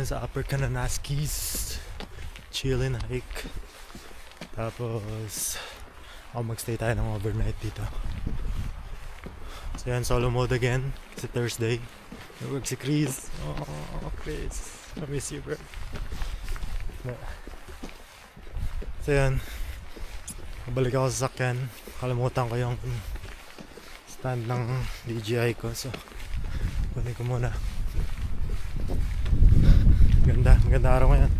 ngayon sa Upper Kananaskis. Chillin' hike. Tapos magstay tayo ng overnight dito. So yan, solo mode again. Kasi Thursday. Nag-work si Chris. Oh, Chris. I miss you, bro. So yan, nabalik ako sa sakyan. Kalimutan ko yung stand ng DJI ko. So kunin ko muna. Maganda araw ngayon.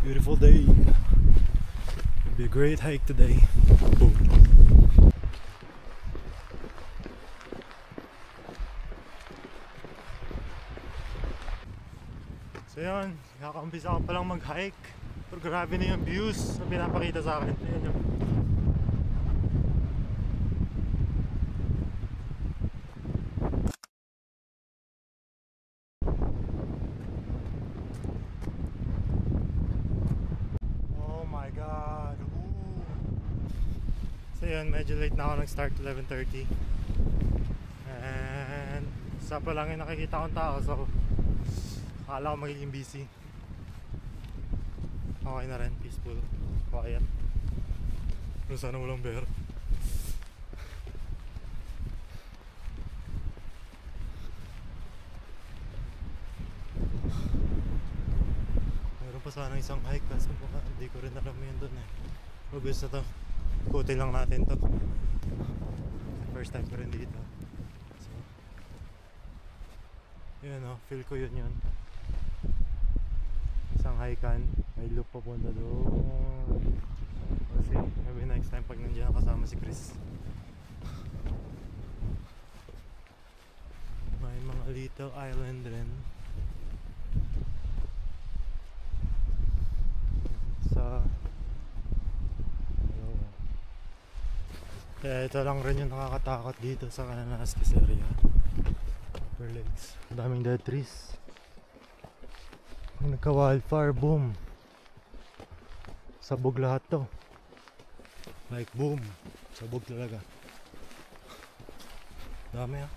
Beautiful day. It'll be a great hike today. Boom. So yun, kakaumpisa ako palang mag-hike. Pero grabe na yung views na pinapakita sa akin. Ayan yun. Oh my god. Ooh. So yun, medyo late na ako nag-start, 11:30. And isa pa lang yung nakikita kong tao, so akala ko magiging busy. Okay na rin, peaceful, quiet. Pero sana walang bear. Meron pa sana isang hike kasi hindi ko rin alam yun dun eh. Obvious na to, ikutin lang natin to. First time ko rin dito. So yun o, feel ko yun. Isang hikan, may loop papunta doon. Kasi maybe next time pag nandiyan kasama si Chris. May mga little island rin sa kaya ito lang rin yung nakakatakot dito sa Kananaskis area. Upper Lakes, daming dead trees. Nagka-wildfire, boom. Sabog lahat to. Like boom. Sabog talaga. Dami ah.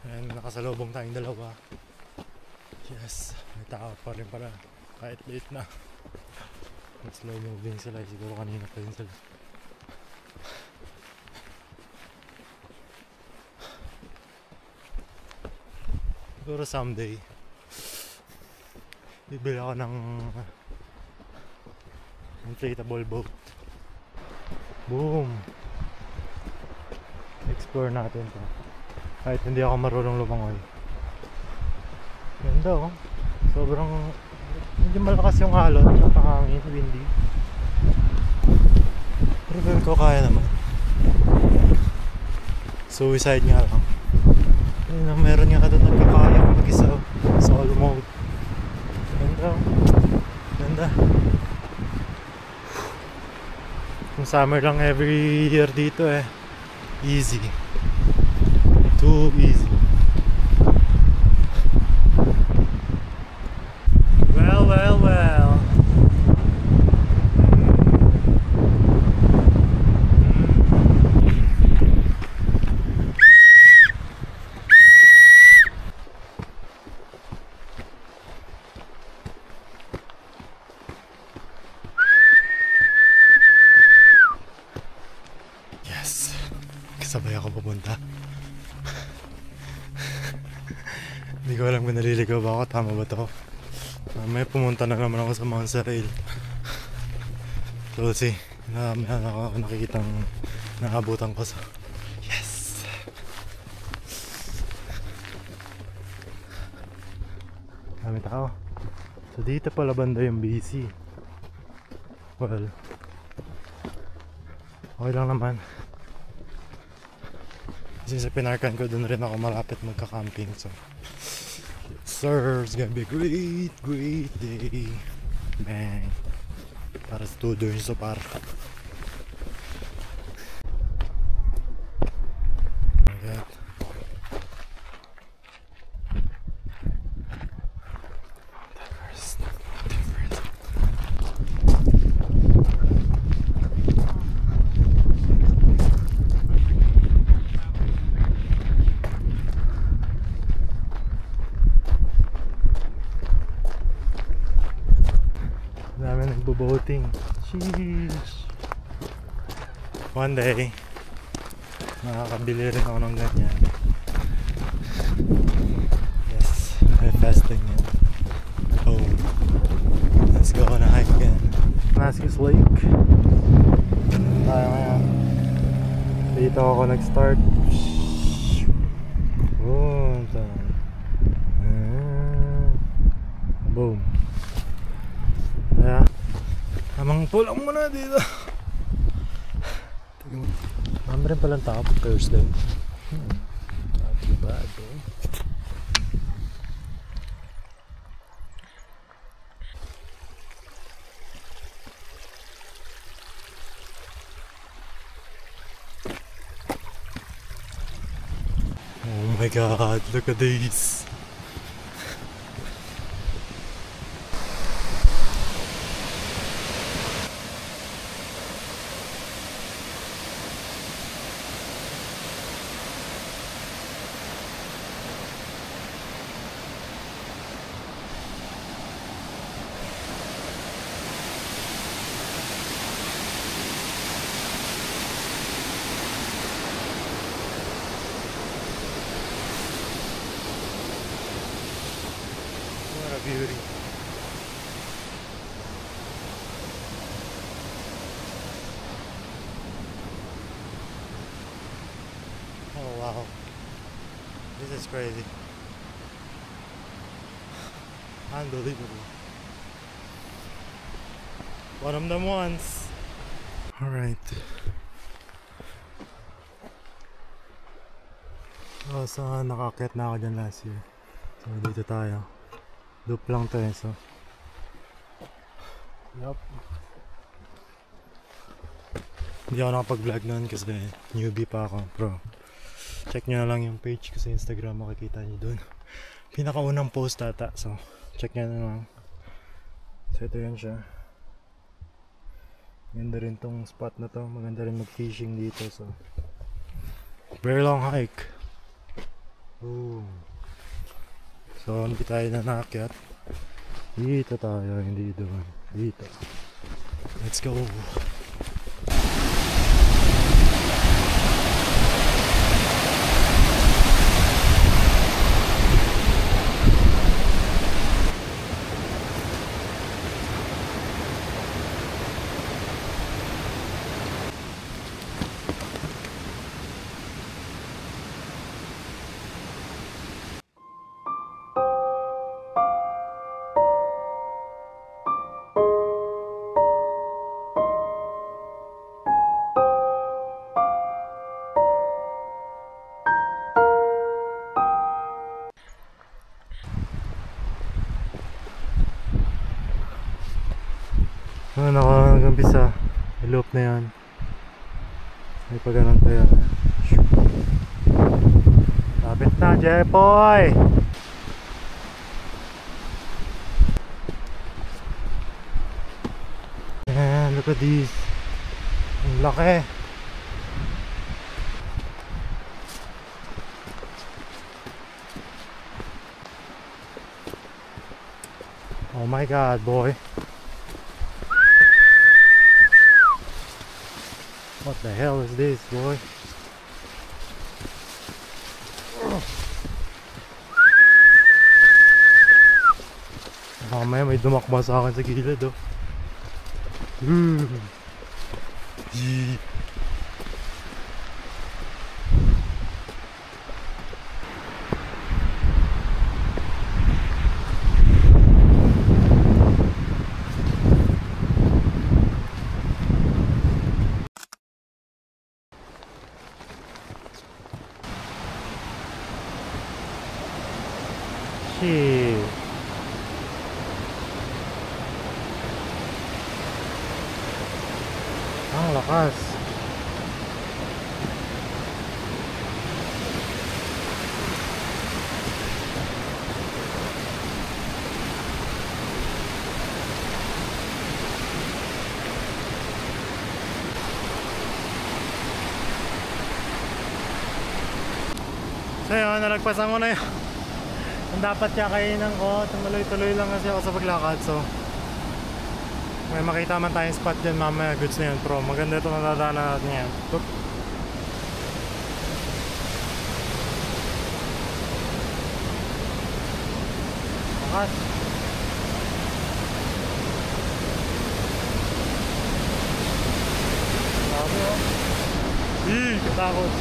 Ayan, nakasalubong tayong dalawa. Yes, may tao pa rin pala. Kahit late na. Mas slow moving sila. Siguro kanina pa yun sila. Siguro someday bibili ako ng inflatable boat. Boom. Explore natin to. Kahit hindi ako marunong lumangoy. Ganda oh. Sobrang hindi malakas yung alon, tsaka hangin, windy. Pero feel ko kaya naman. Suicide nga lang. Meron nga doon nagkakaya mag-isa solo mode. Ganda. Ganda. Kung summer lang every year dito eh. Easy. Too easy. Well. Sabay ako pupunta. Hindi ko alam kung naliligaw ba ako. Tama ba to? May pumunta na naman ako sa Mount Sarail. So see, may ako nakikitang naabutan ko. So yes! Dami tao. So dito pala banda yung BC. Well, okay lang naman. Kasi sa pinarkan ko, doon rin ako malapit magka-camping. So sir, it's gonna be a great day. Bang. Para sa students so par. everything. Sheesh. One day, makakabili rin ako ng ganyan. Yes, may festing yan. Oh, let's go on a hike again. Damascus Lake. Tayo ngayon. Dito ako nag-start. Boom. Kaya tamang pulang muna dito. Marami rin palang tao pag Thursday. Bad bro. Oh my god, look at these. What a beauty. Oh wow. This is crazy. Unbelievable. One of them ones. Alright. Oh, so nakakit na ako dyan last year. So dito tayo. Loop lang to eh, so yup. Hindi ako nakapag-vlog nun kasi newbie pa ako, bro. Check nyo na lang yung page ko sa Instagram, makikita nyo dun. Pinakaunang post ata, so check nyo na lang. So ito yun siya. Maganda rin tong spot na to, maganda rin mag-fishing dito, so very long hike. Ooh. So hindi tayo na naakyat. Dito tayo, hindi doon. Dito. Let's go. Nag-umpisa, loop na yan. May paganan pa yan. Lapit na, Jepoy! Man, look at these. Ang laki. Oh my god, boy. What the hell is this, boy? Mamaya may dumakma sa akin sa gilid, oh. Yee. Shit. Ang lakas. So yun, nalagpasan ko na yun. Ang dapat niya kainan ko, tumuloy-tuloy lang kasi ako sa paglakad, so may makita man tayong spot dyan mamaya, goods na yun. Pero maganda ito nadadaanan natin yan. Oop. Angat. Sabi oh. Katakot.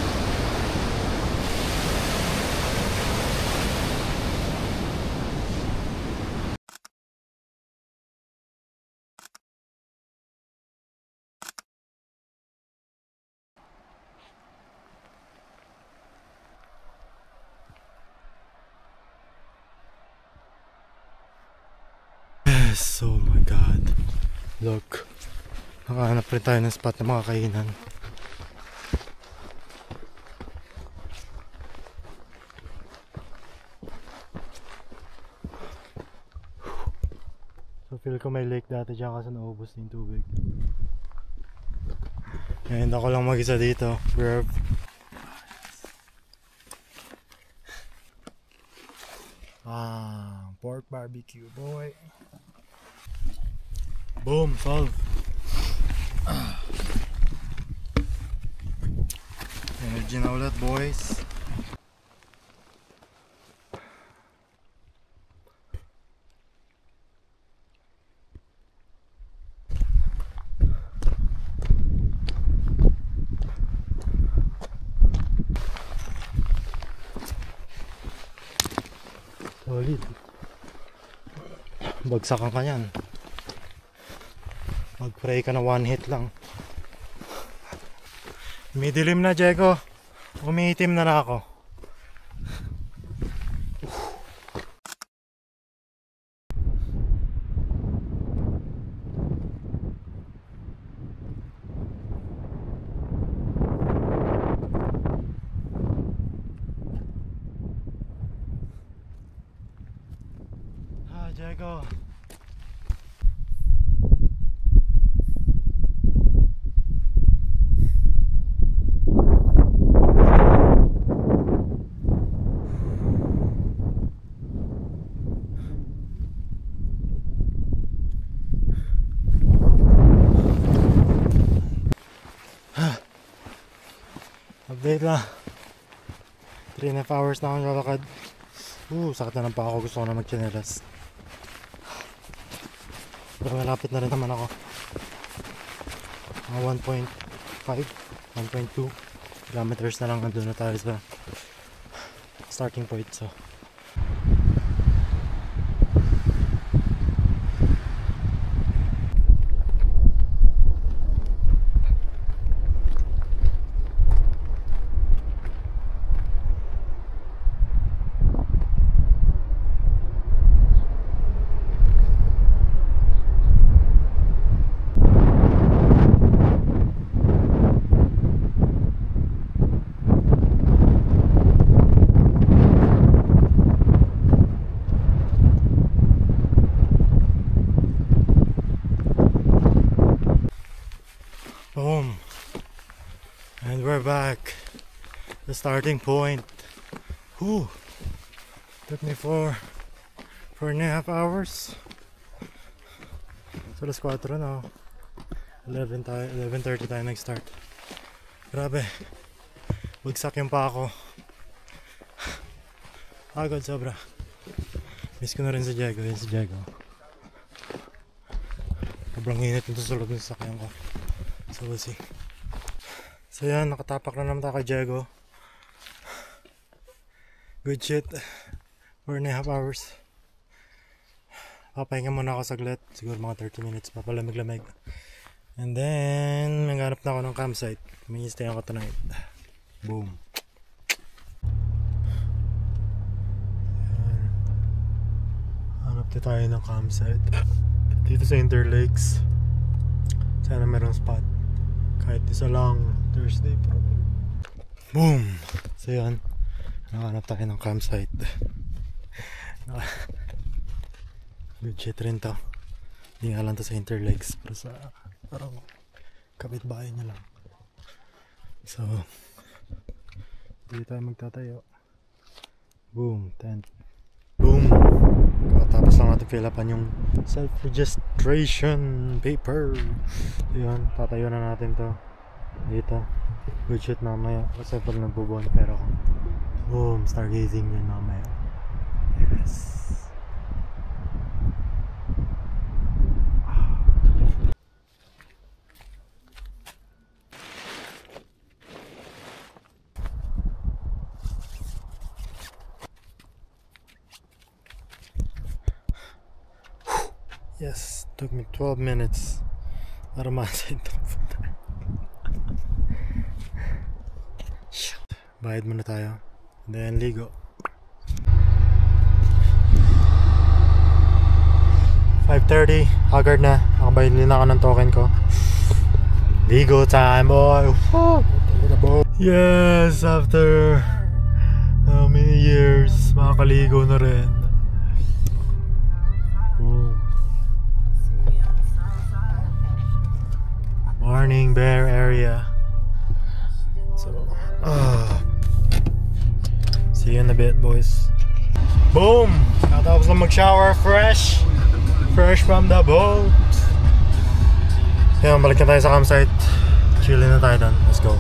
Yes, oh my god. Look. Nakahanap rin tayo ng spot na mga kainan. So feel ko may lake dati dyan kasi naubos na yung tubig. And ako lang mag-isa dito, bro. Pork barbecue, boy. Boom, solve. Energy na ulit, boys. Solid. Bagsakan ka yan. Mag-pray ka na one hit lang. Umidilim na, Diego. Umiitim na ako. Diego. Update lang. 3.5 hours na akong lalakad. Sakit na ng paa ko. Gusto ko na mag-chinelas. Pero malapit na rin naman ako. Mga 1.5 1.2 kilometers na lang, nandun na tayo sa starting point. So boom, and we're back. The starting point. Took me 4.5 hours. So alas 4 na. 11:30 tayo nag-start. Grabe, bagsak yung pa ako. Agad sobra. Miss ko na rin si Diego. Yun si Diego. Sobrang init nito sa loob ng sasakyan ko. So we'll see. So yan, nakatapak na naman tayo kay Diego. Good shit. 4.5 hours. Papahinga muna ako saglit. Siguro mga 30 minutes. Papalamig-lamig. And then maghanap na ako ng campsite. May stay ako tonight. Boom. Ayan. Hanap na tayo ng campsite dito sa Interlakes. Sana merong spot. Kahit isa lang. Thursday probably. Boom! So yan, nakahanap tayo ng campsite. Good shit rin to. Hindi nga lang to sa Interlakes, pero sa parang kapitbahay niya lang. So dito tayo magtatayo. Boom, tent. Boom! Kakatapos lang natin fill upan yung self-registration paper. Yun, tatayo na natin to dito. Good shit mamaya kasi pag nagbubuan pero boom, stargazing yun mamaya. Yes. Yes, took me 12 minutes para ma-send to. Bayad muna tayo. Then ligo. 5:30, haggard na. Nakabayad din ako ng token ko. Ligo time, boy. Yes, after how many years, makakaligo na rin. Boom. Morning bear area. So, see you in a bit, boys. Boom! Natapos lang mag-shower, fresh from the boat. Yan, balik na tayo sa campsite. Chilling na tayo doon. Let's go.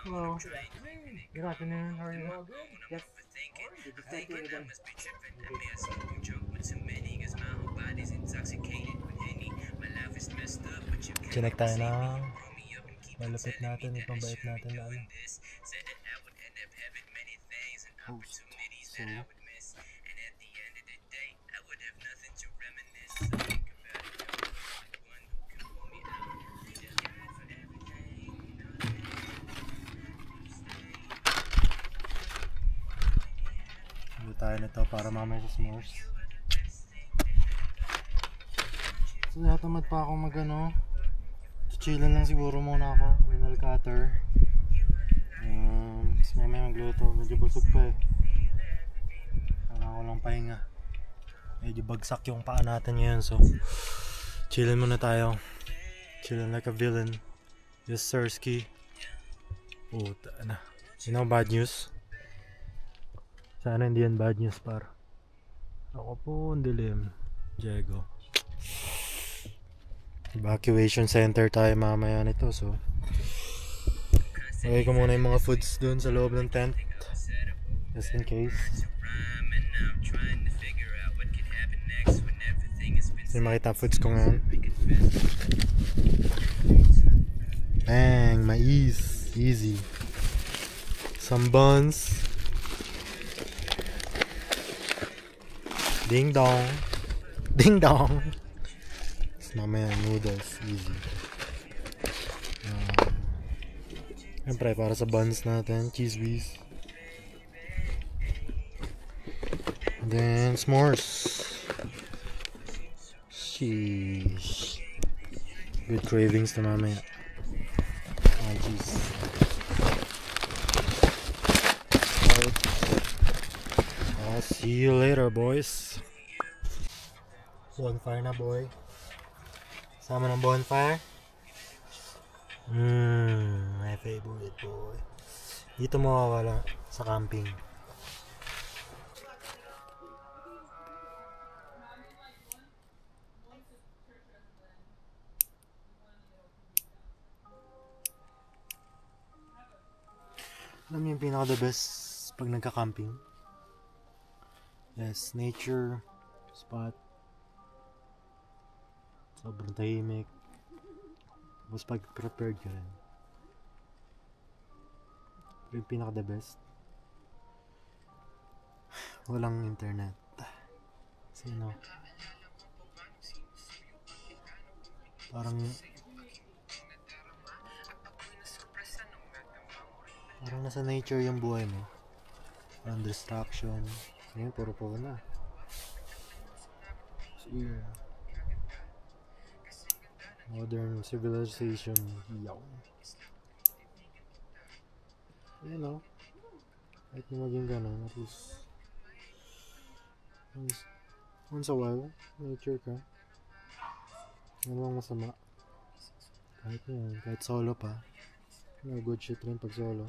Hello. Good afternoon. How are you? Yes. Chinek tayo ng malupit natin, ipambait natin na ano. Host. So, tayo nito para mamaya sa s'mores. So natamad pa ako mag ano, chillan lang siguro muna ako, mineral cutter. Tapos mamaya magluto, medyo busog pa eh. Kailangan ko lang pahinga. Medyo bagsak yung paa natin ngayon, so chillan muna tayo. Chillan like a villain. Yes sirski. Puta na. You know bad news? Sana hindi yan bad news par. Ako po ang dilim. Diego. Evacuation center tayo mamaya nito, so lagay ko muna yung mga foods dun sa loob ng tent just in case. So makita foods ko ngayon. Bang! Mais! Easy. Some buns. Ding dong. Ding dong. It's mamaya noodles. Easy. Siyempre para sa buns natin. Cheese whiz. And then s'mores. Sheesh. Good cravings na mamaya. Oh jeez. I'll see you later, boys. Bonfire na, boy. Sama ng bonfire. My favorite, boy. Dito mawawala sa camping. Alam niyo yung pinaka the best pag nagka-camping? Yes, nature spot. Sobrang tahimik. Tapos pag prepared ka rin. Yung pinaka the best. Walang internet. Sino? Parang nasa nature yung buhay mo. Walang distraction. Ngayon puro na. So, yeah. Modern civilization. Yaw. You know, kahit na maging ganun, at least once a while, nature ka. Ano lang masama. Kahit solo pa. Good shit rin pag solo.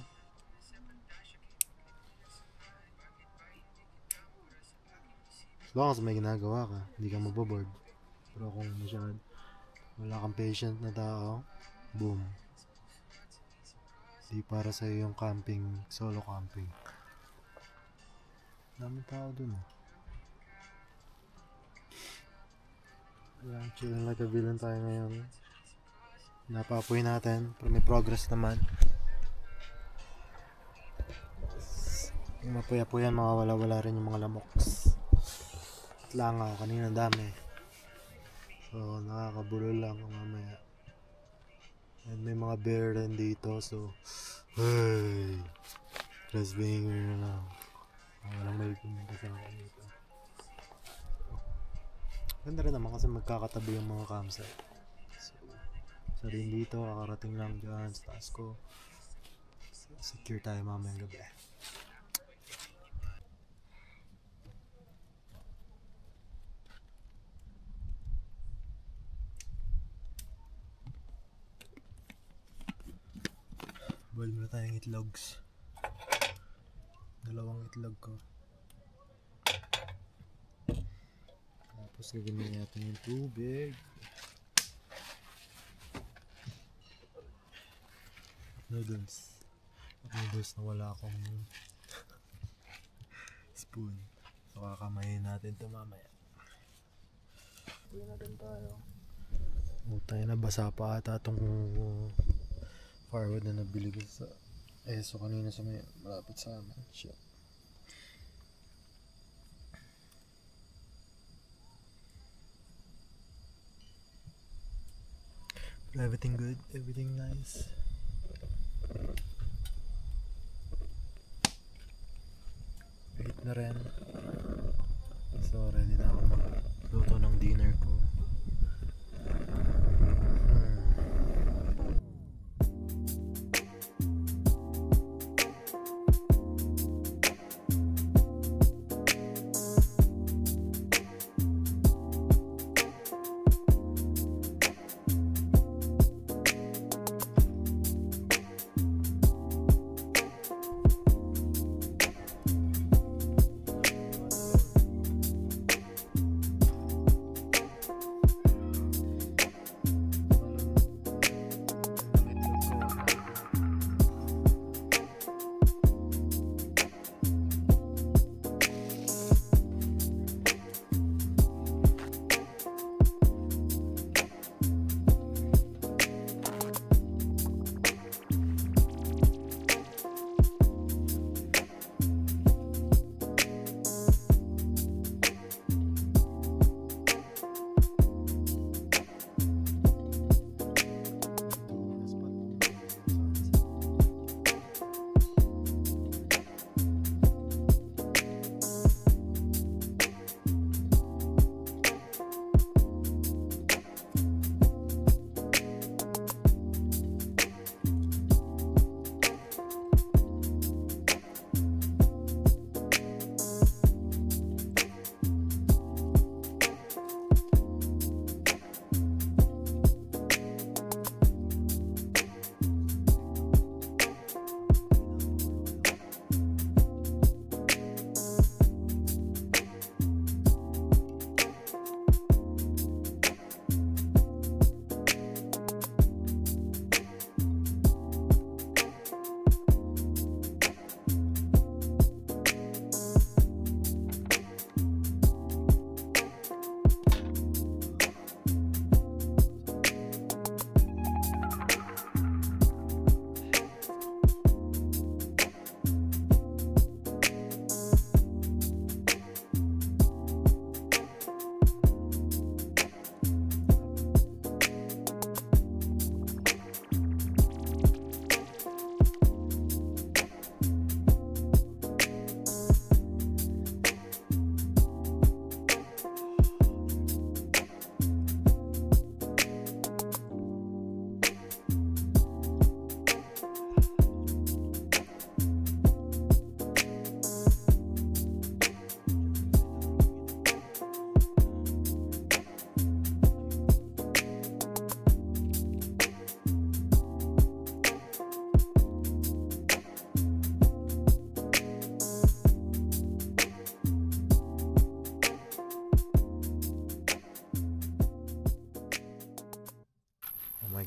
As long as may ginagawa ka, hindi ka maboboard. Pero kung wala kang patient na tao, boom. Di para sa'yo yung camping, solo camping. Daming tao dun. Ayan, chilling like a villain tayo ngayon. Napapoy natin, pero may progress naman. Yung mapuya-puyan, mawawala-wala rin yung mga lamoks. At langaw, kanina dami. So, nakakabulol lang mamaya. And may mga bear rin dito, so hey! Press banger na lang. Walang may pumunta sa akin dito. Ganda rin naman kasi magkakatabi yung mga campsite. So, isa rin dito, kakarating lang dyan sa taas ko. Secure tayo mamayang gabi. Boil muna tayong itlogs. 2 itlog ko. Tapos gagawin natin yung tubig. Noodles na wala akong spoon. So kakamayin natin ito mamaya. Tuloy natin tayo. Tayo na, basa pa ata itong firewood na nabili ko sa ESO kanina sa may malapit sa amin. Shit. Everything good, everything nice. Wait na rin. So ready na ako magluto ng dinner ko.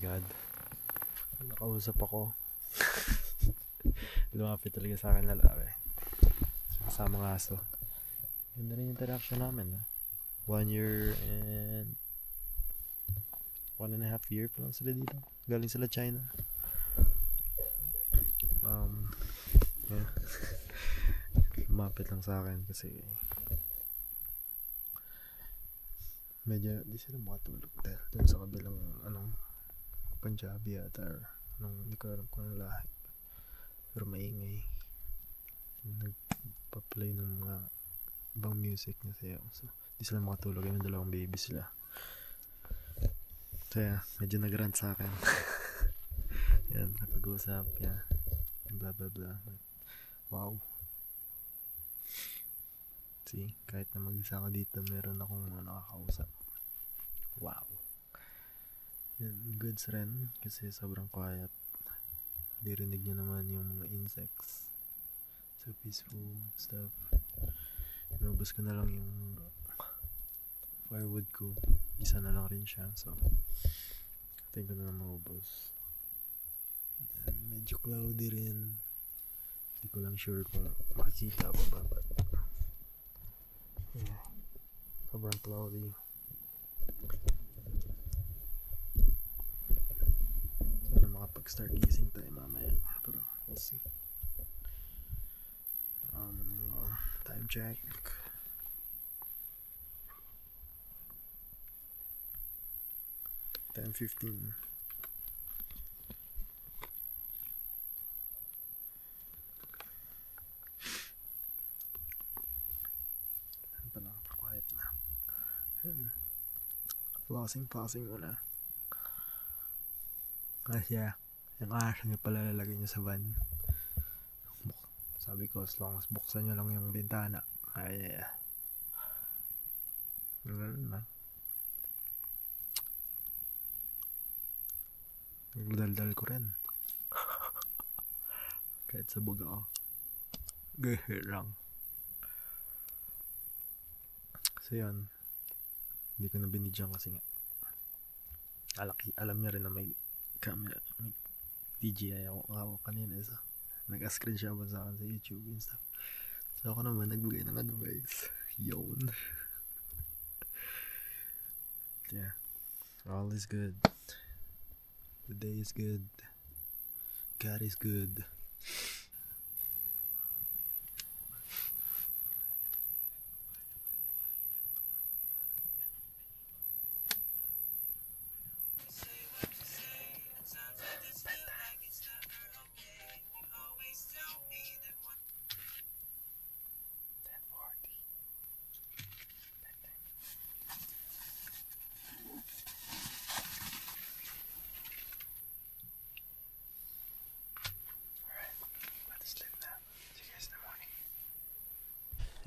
God. Nakausap ako. Lumapit talaga sa akin lalaki. Kasama ng aso. Yun na rin yung interaction namin. 1 year and 1.5 year pa lang sila dito. Galing sila China. Yeah. Lumapit lang sa akin kasi medyo di sila makatulog dahil dun sa kabilang Punjabi ata or hindi ko alam kung anong lahi, pero maingay, nagpa-play ng mga ibang music na sayaw, so di sila makatulog. Yung dalawang baby sila, so yeah, medyo nagrant sa akin. Yan, napag-uusap, yeah, blah blah blah. Wow, see, kahit na mag-isa ako dito, meron akong nakakausap. Wow. Yan, goods rin kasi sobrang quiet. Dirinig nyo naman yung mga insects. So peaceful stuff. Inubos ko na lang yung firewood ko. Isa na lang rin siya, so tingin ko na lang maubos. Then, medyo cloudy rin. Hindi ko lang sure kung makikita pa ba, but yeah, sobrang cloudy. Sana makapag-start gising tayo mamaya, pero we'll see. Time check. Time 15. Quiet na. Flossing muna. Yeah, yung aso nyo pala lalagay nyo sa van. Sabi ko, as long as buksan nyo lang yung bintana. Yeah. Nagdaldal ko rin. Kahit sabog ako. Gahirang. So yun, hindi ko na binidyan kasi nga alam niya rin na may camera, may DJI ako kanina, so nag-screen siya sa akin sa YouTube and stuff. So ako naman nagbigay ng advice. Yun. Yeah, all is good. The day is good. God is good.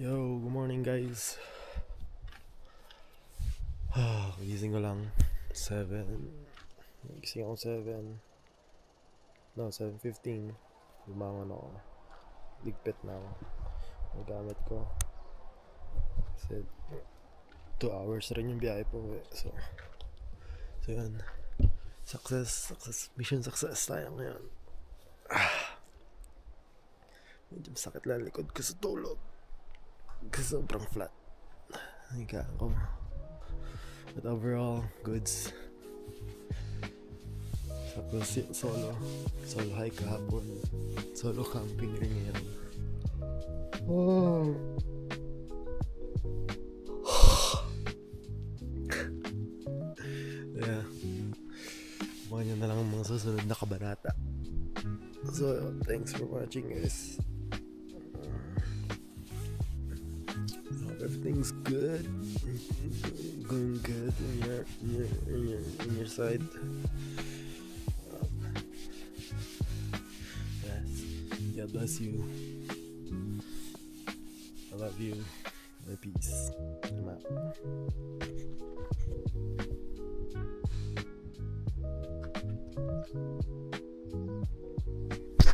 Yo, good morning guys. Gising ko lang 7. Gising ako 7. No, 7:15. Bumangon ako. Ligpit na ako. Nagamit ko. Kasi 2 hours rin yung biyahe po. So yun. Success. Mission success tayo ngayon. Medyo sakit lang likod ko sa tulog. Kasi sobrang flat. Higa ako. But overall, goods. Tapos solo hike kahapon. Solo camping rin ngayon. Yeah. Mga nyo na lang ang mga susunod na kabanata. So, thanks for watching guys. Everything's good. Going good in your side. Yes. God bless you. I love you. My peace. I'm out.